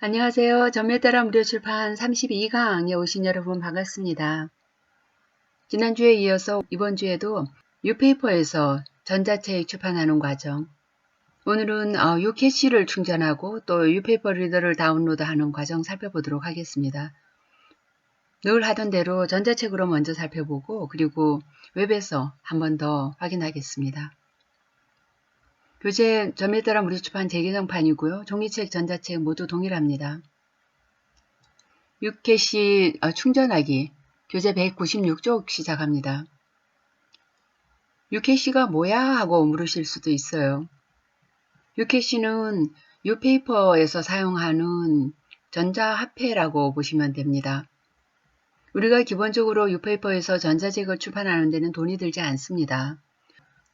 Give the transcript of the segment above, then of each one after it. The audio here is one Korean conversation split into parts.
안녕하세요. 전매따라 무료출판 32강에 오신 여러분 반갑습니다. 지난주에 이어서 이번 주에도 유페이퍼에서 전자책 출판하는 과정, 오늘은 유캐시를 충전하고 또 유페이퍼 리더를 다운로드하는 과정 살펴보도록 하겠습니다. 늘 하던 대로 전자책으로 먼저 살펴보고 그리고 웹에서 한 번 더 확인하겠습니다. 교재 전매따라 무료출판 재개정판이고요. 종이책, 전자책 모두 동일합니다. 유캐시 충전하기 교재 196쪽 시작합니다. 유캐시가 뭐야 하고 물으실 수도 있어요. 유캐시는 유페이퍼에서 사용하는 전자화폐라고 보시면 됩니다. 우리가 기본적으로 유페이퍼에서 전자책을 출판하는 데는 돈이 들지 않습니다.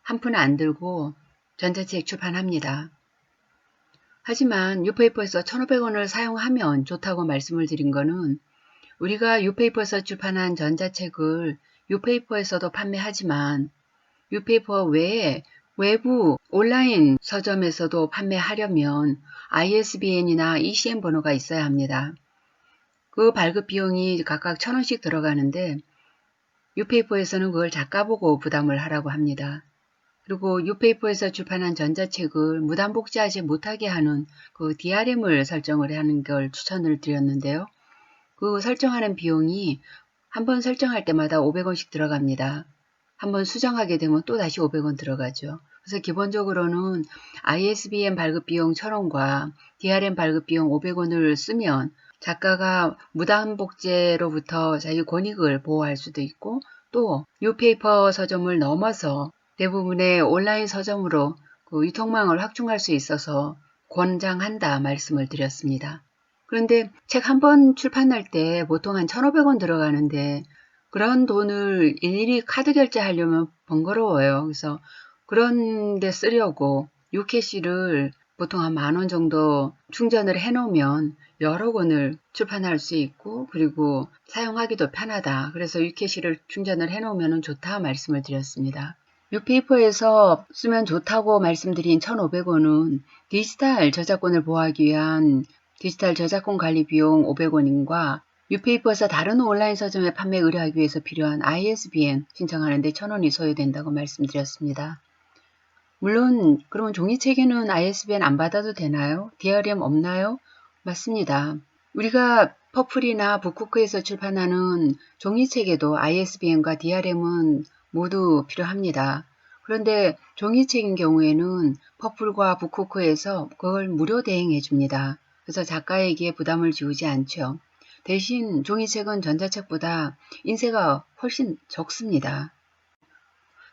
한 푼 안 들고 전자책 출판합니다. 하지만 유페이퍼에서 1,500원을 사용하면 좋다고 말씀을 드린 거는 우리가 유페이퍼에서 출판한 전자책을 유페이퍼에서도 판매하지만 유페이퍼 외에 외부 온라인 서점에서도 판매하려면 ISBN이나 ECN 번호가 있어야 합니다. 그 발급 비용이 각각 1,000원씩 들어가는데 유페이퍼에서는 그걸 작가보고 부담을 하라고 합니다. 그리고 유페이퍼에서 출판한 전자책을 무단 복제하지 못하게 하는 그 DRM을 설정을 하는 걸 추천을 드렸는데요. 그 설정하는 비용이 한번 설정할 때마다 500원씩 들어갑니다. 한번 수정하게 되면 또 다시 500원 들어가죠. 그래서 기본적으로는 ISBN 발급 비용 1,000원과 DRM 발급 비용 500원을 쓰면 작가가 무단 복제로부터 자기 권익을 보호할 수도 있고 또 뉴페이퍼 서점을 넘어서 대부분의 온라인 서점으로 그 유통망을 확충할 수 있어서 권장한다 말씀을 드렸습니다. 그런데 책 한 번 출판할 때 보통 한 1,500원 들어가는데 그런 돈을 일일이 카드 결제하려면 번거로워요. 그래서 그런 데 쓰려고 유캐시를 보통 한 10,000원 정도 충전을 해놓으면 여러 권을 출판할 수 있고 그리고 사용하기도 편하다. 그래서 유캐시를 충전을 해놓으면 좋다 말씀을 드렸습니다. 유페이퍼에서 쓰면 좋다고 말씀드린 1,500원은 디지털 저작권을 보호하기 위한 디지털 저작권 관리 비용 500원인과 유페이퍼에서 다른 온라인 서점에 판매 의뢰하기 위해서 필요한 ISBN 신청하는데 1,000원이 소요된다고 말씀드렸습니다. 물론 그러면 종이책에는 ISBN 안 받아도 되나요? DRM 없나요? 맞습니다. 우리가 퍼플이나 북쿠크에서 출판하는 종이책에도 ISBN과 DRM은 모두 필요합니다. 그런데 종이책인 경우에는 퍼플과 북쿠크에서 그걸 무료 대행해 줍니다. 그래서 작가에게 부담을 지우지 않죠. 대신 종이책은 전자책보다 인쇄가 훨씬 적습니다.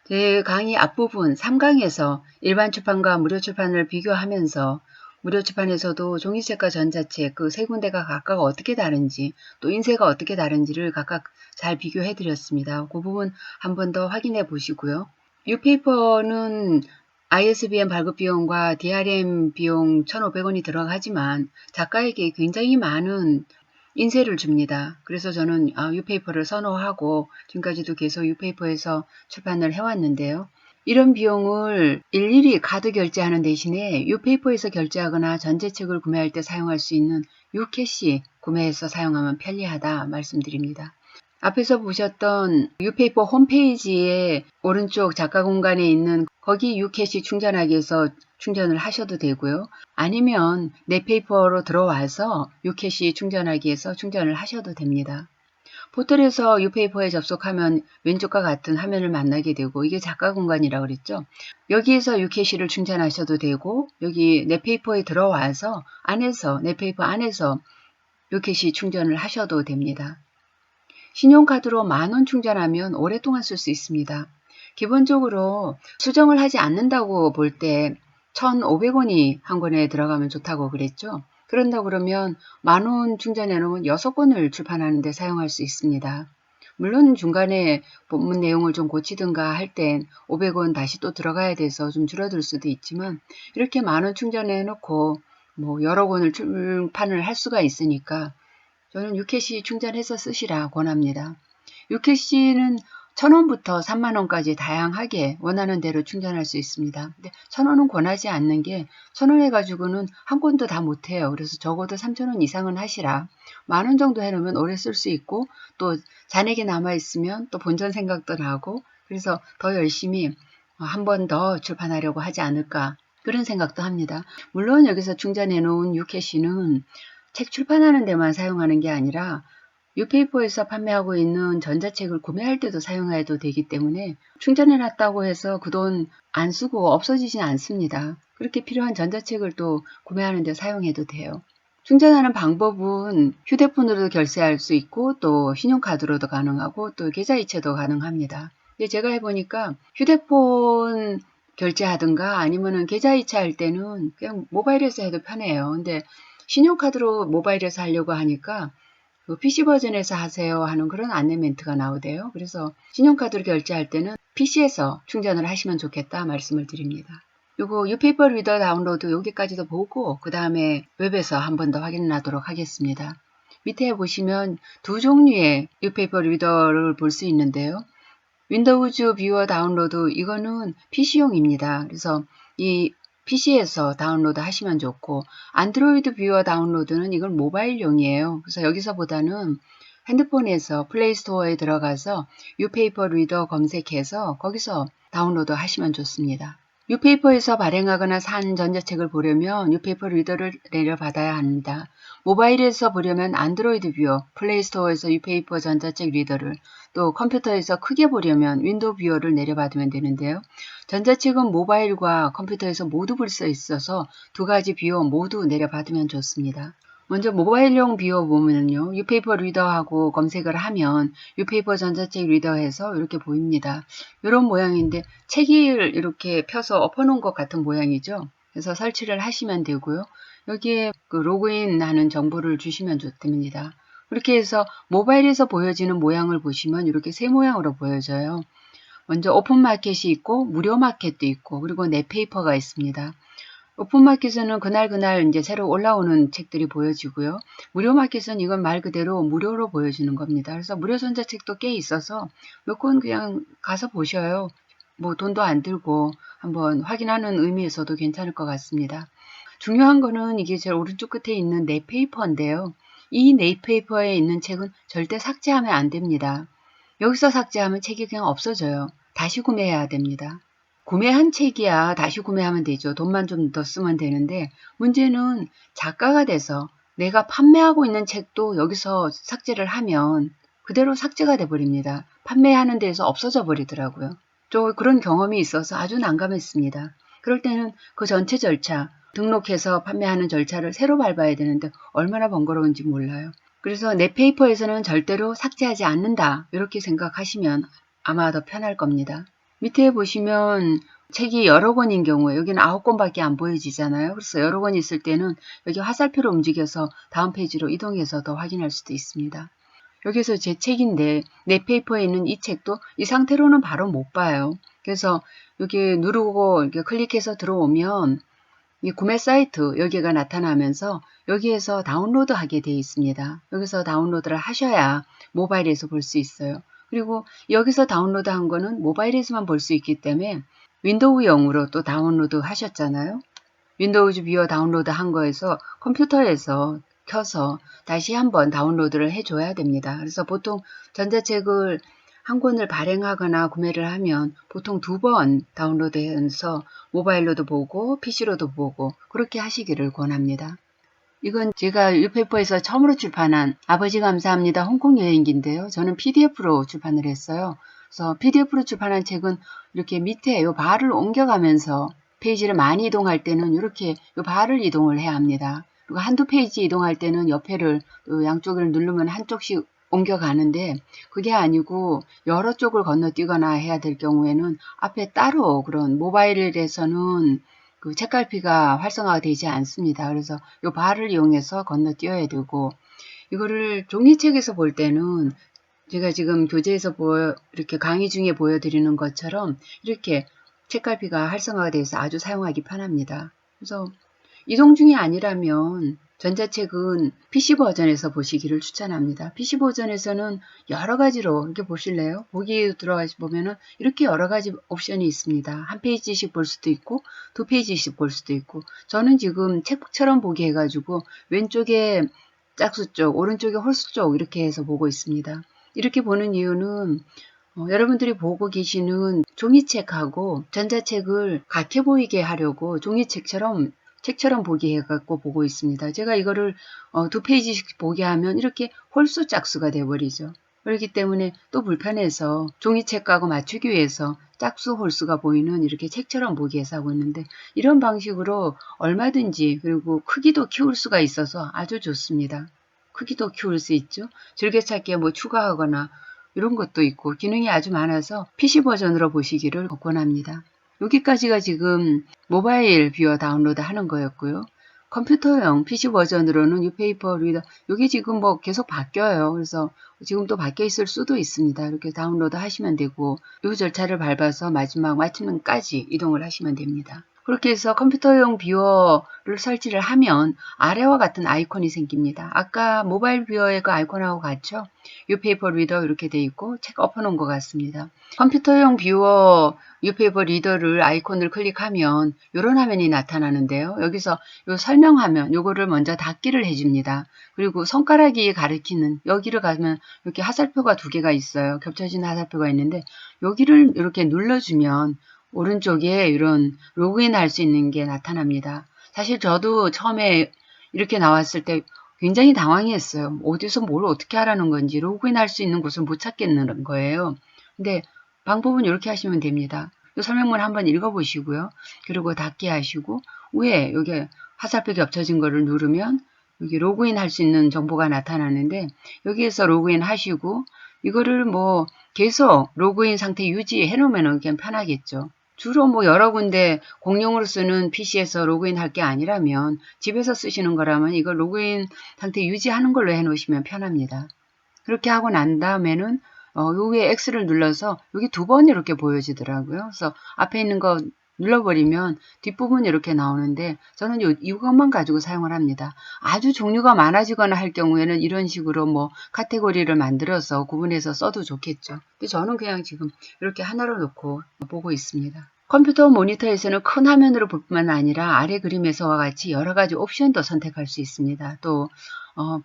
제 강의 앞부분 3강에서 일반 출판과 무료 출판을 비교하면서 무료 출판에서도 종이책과 전자책 그 세 군데가 각각 어떻게 다른지 또 인쇄가 어떻게 다른지를 각각 잘 비교해 드렸습니다. 그 부분 한 번 더 확인해 보시고요. 유페이퍼는 ISBN 발급 비용과 DRM 비용 1,500원이 들어가지만 작가에게 굉장히 많은 인쇄를 줍니다. 그래서 저는 유페이퍼를 선호하고 지금까지도 계속 유페이퍼에서 출판을 해왔는데요. 이런 비용을 일일이 카드 결제하는 대신에 유페이퍼에서 결제하거나 전자책을 구매할 때 사용할 수 있는 유캐시 구매해서 사용하면 편리하다 말씀드립니다. 앞에서 보셨던 유페이퍼 홈페이지의 오른쪽 작가 공간에 있는 거기 유캐시 충전하기에서 충전을 하셔도 되고요. 아니면 넷페이퍼로 들어와서 유캐시 충전하기에서 충전을 하셔도 됩니다. 포털에서 유페이퍼에 접속하면 왼쪽과 같은 화면을 만나게 되고 이게 작가 공간이라고 그랬죠. 여기에서 유캐시를 충전하셔도 되고 여기 넷페이퍼에 들어와서 넷페이퍼 안에서 유캐시 충전을 하셔도 됩니다. 신용카드로 10,000원 충전하면 오랫동안 쓸 수 있습니다. 기본적으로 수정을 하지 않는다고 볼 때 1,500원이 한 권에 들어가면 좋다고 그랬죠. 그런다 그러면 10,000원 충전해 놓으면 6권을 출판하는 데 사용할 수 있습니다. 물론 중간에 본문 내용을 좀 고치든가 할 땐 500원 다시 또 들어가야 돼서 좀 줄어들 수도 있지만 이렇게 10,000원 충전해 놓고 여러 권을 출판을 할 수가 있으니까 저는 유캐시 충전해서 쓰시라 권합니다. 유캐시는 1,000원부터 30,000원까지 다양하게 원하는 대로 충전할 수 있습니다. 근데 1,000원은 권하지 않는 게 1,000원 해가지고는 한 건도 다 못해요. 그래서 적어도 3,000원 이상은 하시라. 10,000원 정도 해놓으면 오래 쓸 수 있고 또 잔액이 남아있으면 또 본전 생각도 나고 그래서 더 열심히 한 번 더 출판하려고 하지 않을까 그런 생각도 합니다. 물론 여기서 충전해 놓은 유캐시는 책 출판하는 데만 사용하는 게 아니라 유페이퍼에서 판매하고 있는 전자책을 구매할 때도 사용해도 되기 때문에 충전해 놨다고 해서 그 돈 안 쓰고 없어지진 않습니다. 그렇게 필요한 전자책을 또 구매하는 데 사용해도 돼요. 충전하는 방법은 휴대폰으로도 결제할 수 있고 또 신용카드로도 가능하고 또 계좌이체도 가능합니다. 근데 제가 해보니까 휴대폰 결제하든가 아니면은 계좌이체 할 때는 그냥 모바일에서 해도 편해요. 근데 신용카드로 모바일에서 하려고 하니까 그 PC 버전에서 하세요 하는 그런 안내 멘트가 나오대요. 그래서 신용카드로 결제할 때는 PC에서 충전을 하시면 좋겠다 말씀을 드립니다. 요거 유페이퍼 리더 다운로드 여기까지도 보고 그 다음에 웹에서 한 번 더 확인하도록 하겠습니다. 밑에 보시면 두 종류의 유페이퍼 리더를 볼 수 있는데요. 윈도우즈 뷰어 다운로드 이거는 PC용입니다. 그래서 이 PC에서 다운로드 하시면 좋고 안드로이드 뷰어 다운로드는 이건 모바일용이에요. 그래서 여기서보다는 핸드폰에서 플레이스토어에 들어가서 유페이퍼 리더 검색해서 거기서 다운로드 하시면 좋습니다. 유페이퍼에서 발행하거나 산 전자책을 보려면 유페이퍼 리더를 내려받아야 합니다. 모바일에서 보려면 안드로이드 뷰어, 플레이스토어에서 유페이퍼 전자책 리더를 또 컴퓨터에서 크게 보려면 윈도우 뷰어를 내려받으면 되는데요. 전자책은 모바일과 컴퓨터에서 모두 볼 수 있어서 두 가지 뷰어 모두 내려받으면 좋습니다. 먼저 모바일용 뷰어 보면요. 유페이퍼 리더하고 검색을 하면 유페이퍼 전자책 리더에서 이렇게 보입니다. 이런 모양인데 책을 이렇게 펴서 엎어놓은 것 같은 모양이죠. 그래서 설치를 하시면 되고요. 여기에 그 로그인하는 정보를 주시면 좋답니다. 그렇게 해서 모바일에서 보여지는 모양을 보시면 이렇게 세 모양으로 보여져요. 먼저 오픈마켓이 있고 무료 마켓도 있고 그리고 넷페이퍼가 있습니다. 오픈마켓에는 그날 이제 새로 올라오는 책들이 보여지고요. 무료 마켓은 이건 말 그대로 무료로 보여지는 겁니다. 그래서 무료 전자책도 꽤 있어서 몇 권 그냥 가서 보셔요. 뭐 돈도 안 들고 한번 확인하는 의미에서도 괜찮을 것 같습니다. 중요한 거는 이게 제일 오른쪽 끝에 있는 넷페이퍼인데요. 이 넷페이퍼에 있는 책은 절대 삭제하면 안 됩니다. 여기서 삭제하면 책이 그냥 없어져요. 다시 구매해야 됩니다. 구매한 책이야 다시 구매하면 되죠. 돈만 좀 더 쓰면 되는데 문제는 작가가 돼서 내가 판매하고 있는 책도 여기서 삭제를 하면 그대로 삭제가 돼버립니다. 판매하는 데에서 없어져 버리더라고요. 저 그런 경험이 있어서 아주 난감했습니다. 그럴 때는 그 전체 절차, 등록해서 판매하는 절차를 새로 밟아야 되는데 얼마나 번거로운지 몰라요. 그래서 넷페이퍼에서는 절대로 삭제하지 않는다 이렇게 생각하시면 아마 더 편할 겁니다. 밑에 보시면 책이 여러 권인 경우에 여기는 9권밖에 안 보여지잖아요. 그래서 여러 권 있을 때는 여기 화살표로 움직여서 다음 페이지로 이동해서 더 확인할 수도 있습니다. 여기서 제 책인데 넷페이퍼에 있는 이 책도 이 상태로는 바로 못 봐요. 그래서 여기 누르고 이렇게 클릭해서 들어오면 이 구매 사이트 여기가 나타나면서 여기에서 다운로드 하게 되어 있습니다. 여기서 다운로드를 하셔야 모바일에서 볼 수 있어요. 그리고 여기서 다운로드 한 거는 모바일에서만 볼 수 있기 때문에 윈도우용으로 또 다운로드 하셨잖아요. 윈도우즈 뷰어 다운로드 한 거에서 컴퓨터에서 켜서 다시 한번 다운로드를 해줘야 됩니다. 그래서 보통 전자책을 한 권을 발행하거나 구매를 하면 보통 2번 다운로드해서 모바일로도 보고 PC로도 보고 그렇게 하시기를 권합니다. 이건 제가 유페이퍼에서 처음으로 출판한 아버지 감사합니다 홍콩 여행기인데요. 저는 PDF로 출판을 했어요. 그래서 PDF로 출판한 책은 이렇게 밑에 요 바를 옮겨가면서 페이지를 많이 이동할 때는 이렇게 요 바를 이동을 해야 합니다. 그리고 한두 페이지 이동할 때는 옆에를 양쪽을 누르면 한쪽씩 옮겨가는데 그게 아니고 여러 쪽을 건너뛰거나 해야 될 경우에는 앞에 따로 그런 모바일에서는 그 책갈피가 활성화가 되지 않습니다. 그래서 이 바를 이용해서 건너뛰어야 되고 이거를 종이책에서 볼 때는 제가 지금 교재에서 이렇게 강의 중에 보여드리는 것처럼 이렇게 책갈피가 활성화가 돼서 아주 사용하기 편합니다. 그래서 이동 중이 아니라면 전자책은 PC 버전에서 보시기를 추천합니다. PC 버전에서는 여러 가지로 이렇게 보실래요? 보기 들어가시 보면은 이렇게 여러 가지 옵션이 있습니다. 한 페이지씩 볼 수도 있고 두 페이지씩 볼 수도 있고 저는 지금 책처럼 보기 해가지고 왼쪽에 짝수 쪽, 오른쪽에 홀수 쪽 이렇게 해서 보고 있습니다. 이렇게 보는 이유는 여러분들이 보고 계시는 종이책하고 전자책을 같게 보이게 하려고 책처럼 보게 해갖고 보고 있습니다. 제가 이거를 두 페이지씩 보게 하면 이렇게 홀수 짝수가 돼버리죠. 그렇기 때문에 또 불편해서 종이책하고 맞추기 위해서 짝수 홀수가 보이는 이렇게 책처럼 보기 해서 하고 있는데 이런 방식으로 얼마든지 그리고 크기도 키울 수가 있어서 아주 좋습니다. 크기도 키울 수 있죠. 즐겨찾기에 뭐 추가하거나 이런 것도 있고 기능이 아주 많아서 PC 버전으로 보시기를 권합니다. 여기까지가 지금 모바일 뷰어 다운로드 하는 거였고요. 컴퓨터용 PC 버전으로는 뉴페이퍼 리더 이게 지금 뭐 계속 바뀌어요. 그래서 지금 또 바뀌어 있을 수도 있습니다. 이렇게 다운로드 하시면 되고 이 절차를 밟아서 마지막 마침문까지 이동을 하시면 됩니다. 그렇게 해서 컴퓨터용 뷰어를 설치를 하면 아래와 같은 아이콘이 생깁니다. 아까 모바일 뷰어의 그 아이콘하고 같죠? 뉴페이퍼 리더 이렇게 돼 있고 책 엎어놓은 것 같습니다. 컴퓨터용 뷰어 뉴페이퍼 리더를 아이콘을 클릭하면 이런 화면이 나타나는데요. 여기서 요 설명화면 요거를 먼저 닫기를 해줍니다. 그리고 손가락이 가리키는 여기를 가면 이렇게 화살표가 두 개가 있어요. 겹쳐진 화살표가 있는데 여기를 이렇게 눌러주면 오른쪽에 이런 로그인 할 수 있는 게 나타납니다. 사실 저도 처음에 이렇게 나왔을 때 굉장히 당황했어요. 어디서 뭘 어떻게 하라는 건지 로그인 할 수 있는 곳을 못 찾겠는 거예요. 근데 방법은 이렇게 하시면 됩니다. 이 설명문 한번 읽어보시고요. 그리고 닫기 하시고 위에 여기 화살표 겹쳐진 거를 누르면 여기 로그인 할 수 있는 정보가 나타나는데 여기에서 로그인 하시고 이거를 뭐 계속 로그인 상태 유지해 놓으면 그냥 편하겠죠. 주로 뭐 여러 군데 공용으로 쓰는 PC에서 로그인 할 게 아니라면 집에서 쓰시는 거라면 이걸 로그인 상태 유지하는 걸로 해 놓으시면 편합니다. 그렇게 하고 난 다음에는 요 위에 X를 눌러서 여기 두 번 이렇게 보여지더라고요. 그래서 앞에 있는 거 눌러버리면 뒷부분이 이렇게 나오는데 저는 이것만 가지고 사용을 합니다. 아주 종류가 많아지거나 할 경우에는 이런 식으로 뭐 카테고리를 만들어서 구분해서 써도 좋겠죠. 근데 저는 그냥 지금 이렇게 하나로 놓고 보고 있습니다. 컴퓨터 모니터에서는 큰 화면으로 볼 뿐만 아니라 아래 그림에서와 같이 여러 가지 옵션도 선택할 수 있습니다. 또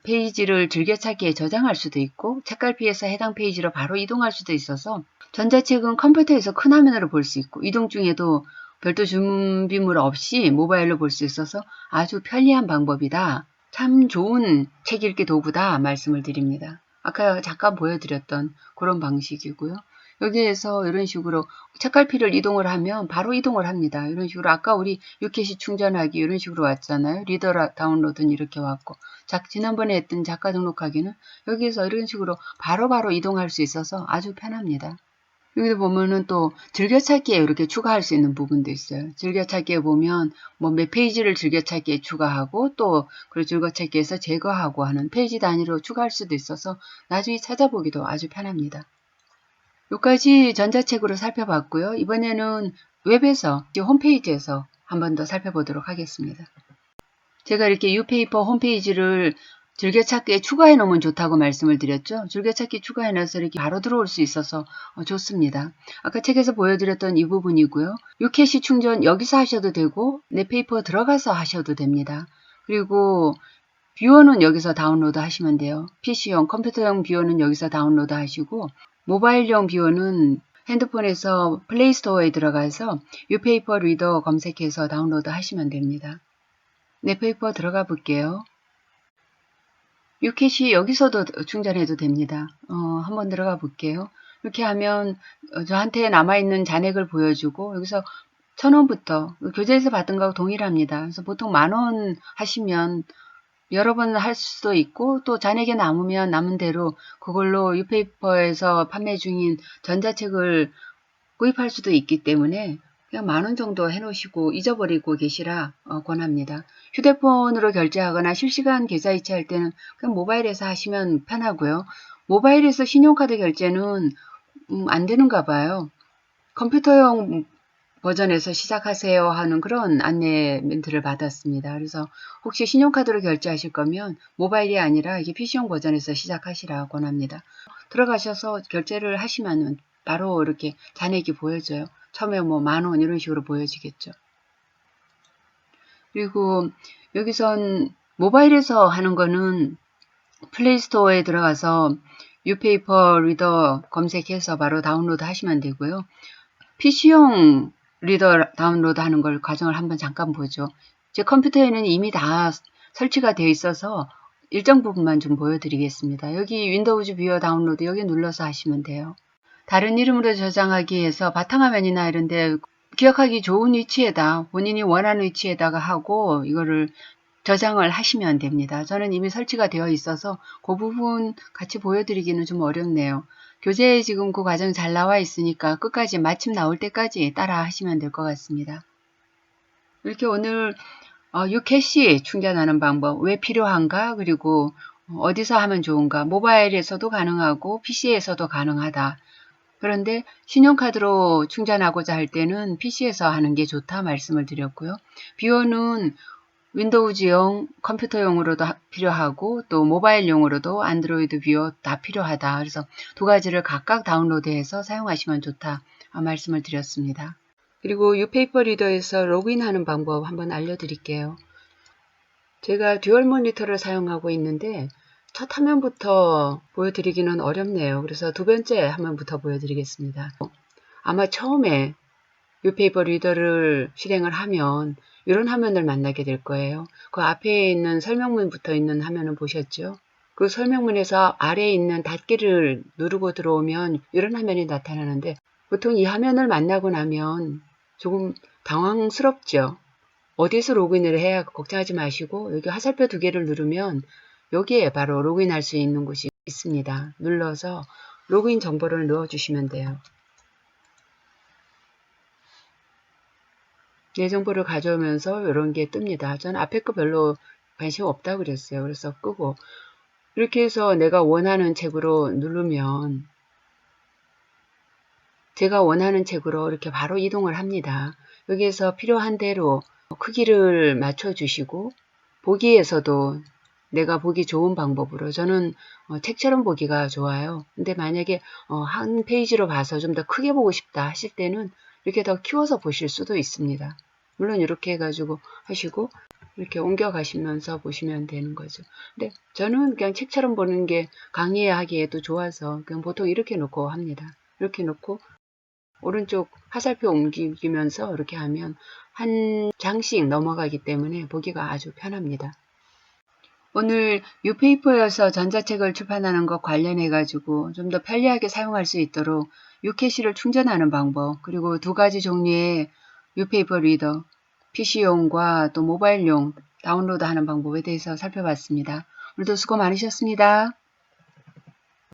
페이지를 즐겨찾기에 저장할 수도 있고 책갈피에서 해당 페이지로 바로 이동할 수도 있어서 전자책은 컴퓨터에서 큰 화면으로 볼 수 있고 이동 중에도 별도 준비물 없이 모바일로 볼 수 있어서 아주 편리한 방법이다. 참 좋은 책 읽기 도구다 말씀을 드립니다. 아까 잠깐 보여드렸던 그런 방식이고요. 여기에서 이런 식으로 책갈피를 이동을 하면 바로 이동을 합니다. 이런 식으로 아까 우리 유켓이 충전하기 이런 식으로 왔잖아요. 리더 다운로드는 이렇게 왔고 지난번에 했던 작가 등록하기는 여기에서 이런 식으로 바로바로 이동할 수 있어서 아주 편합니다. 여기 보면은 또 즐겨찾기에 이렇게 추가할 수 있는 부분도 있어요. 즐겨찾기에 보면 뭐 몇 페이지를 즐겨찾기에 추가하고 또 그 즐겨찾기에서 제거하고 하는 페이지 단위로 추가할 수도 있어서 나중에 찾아보기도 아주 편합니다. 여기까지 전자책으로 살펴봤고요. 이번에는 웹에서 홈페이지에서 한 번 더 살펴보도록 하겠습니다. 제가 이렇게 유페이퍼 홈페이지를 즐겨찾기에 추가해 놓으면 좋다고 말씀을 드렸죠. 즐겨찾기 추가해 놔서 이렇게 바로 들어올 수 있어서 좋습니다. 아까 책에서 보여드렸던 이 부분이고요. 유캐시 충전 여기서 하셔도 되고 넷페이퍼 들어가서 하셔도 됩니다. 그리고 뷰어는 여기서 다운로드 하시면 돼요. PC용, 컴퓨터용 뷰어는 여기서 다운로드 하시고 모바일용 뷰어는 핸드폰에서 플레이스토어에 들어가서 유페이퍼 리더 검색해서 다운로드 하시면 됩니다. 넷페이퍼 들어가 볼게요. 유켓이 여기서도 충전해도 됩니다. 한번 들어가 볼게요. 이렇게 하면 저한테 남아있는 잔액을 보여주고 여기서 1,000원부터 교재에서 받은 거하고 동일합니다. 그래서 보통 10,000원 하시면 여러 번 할 수도 있고 또 잔액이 남으면 남은 대로 그걸로 유페이퍼에서 판매 중인 전자책을 구입할 수도 있기 때문에 그냥 10,000원 정도 해놓으시고 잊어버리고 계시라 권합니다. 휴대폰으로 결제하거나 실시간 계좌이체 할 때는 그냥 모바일에서 하시면 편하고요. 모바일에서 신용카드 결제는 안 되는가 봐요. 컴퓨터용 버전에서 시작하세요 하는 그런 안내 멘트를 받았습니다. 그래서 혹시 신용카드로 결제하실 거면 모바일이 아니라 이게 PC용 버전에서 시작하시라고 권합니다. 들어가셔서 결제를 하시면 바로 이렇게 잔액이 보여져요. 처음에 뭐 10,000원 이런 식으로 보여지겠죠. 그리고 여기선 모바일에서 하는 거는 플레이스토어에 들어가서 유페이퍼 리더 검색해서 바로 다운로드 하시면 되고요. PC용 리더 다운로드 하는 걸 과정을 한번 잠깐 보죠. 제 컴퓨터에는 이미 다 설치가 되어 있어서 일정 부분만 좀 보여드리겠습니다. 여기 윈도우즈 뷰어 다운로드 여기 눌러서 하시면 돼요. 다른 이름으로 저장하기 위해서 바탕화면이나 이런 데 기억하기 좋은 위치에다 본인이 원하는 위치에다가 하고 이거를 저장을 하시면 됩니다. 저는 이미 설치가 되어 있어서 그 부분 같이 보여드리기는 좀 어렵네요. 교재에 지금 그 과정 잘 나와 있으니까 끝까지 마침 나올 때까지 따라 하시면 될 것 같습니다. 이렇게 오늘 유캐시 충전하는 방법 왜 필요한가 그리고 어디서 하면 좋은가 모바일에서도 가능하고 PC에서도 가능하다. 그런데 신용카드로 충전하고자 할 때는 PC에서 하는 게 좋다 말씀을 드렸고요. 뷰어는 윈도우즈용 컴퓨터용으로도 필요하고 또 모바일용으로도 안드로이드 뷰어 다 필요하다. 그래서 두 가지를 각각 다운로드해서 사용하시면 좋다 말씀을 드렸습니다. 그리고 유페이퍼 리더에서 로그인하는 방법 한번 알려드릴게요. 제가 듀얼 모니터를 사용하고 있는데 첫 화면부터 보여드리기는 어렵네요. 그래서 두 번째 화면부터 보여드리겠습니다. 아마 처음에 유페이퍼 리더를 실행을 하면 이런 화면을 만나게 될 거예요. 그 앞에 있는 설명문 붙어 있는 화면을 보셨죠? 그 설명문에서 아래에 있는 닫기를 누르고 들어오면 이런 화면이 나타나는데 보통 이 화면을 만나고 나면 조금 당황스럽죠. 어디서 로그인을 해야 걱정하지 마시고 여기 화살표 두 개를 누르면 여기에 바로 로그인할 수 있는 곳이 있습니다. 눌러서 로그인 정보를 넣어주시면 돼요. 내 정보를 가져오면서 이런 게 뜹니다. 저는 앞에 거 별로 관심 없다고 그랬어요. 그래서 끄고 이렇게 해서 내가 원하는 책으로 누르면 제가 원하는 책으로 이렇게 바로 이동을 합니다. 여기에서 필요한 대로 크기를 맞춰주시고 보기에서도 내가 보기 좋은 방법으로 저는 책처럼 보기가 좋아요. 근데 만약에 한 페이지로 봐서 좀 더 크게 보고 싶다 하실 때는 이렇게 더 키워서 보실 수도 있습니다. 물론 이렇게 해가지고 하시고 이렇게 옮겨 가시면서 보시면 되는 거죠. 근데 저는 그냥 책처럼 보는 게 강의하기에도 좋아서 그냥 보통 이렇게 놓고 합니다. 이렇게 놓고 오른쪽 화살표 옮기면서 이렇게 하면 한 장씩 넘어가기 때문에 보기가 아주 편합니다. 오늘 유페이퍼여서 전자책을 출판하는 것 관련해 가지고 좀 더 편리하게 사용할 수 있도록 유캐시를 충전하는 방법 그리고 두 가지 종류의 유페이퍼 리더 PC용과 또 모바일용 다운로드하는 방법에 대해서 살펴봤습니다. 오늘도 수고 많으셨습니다.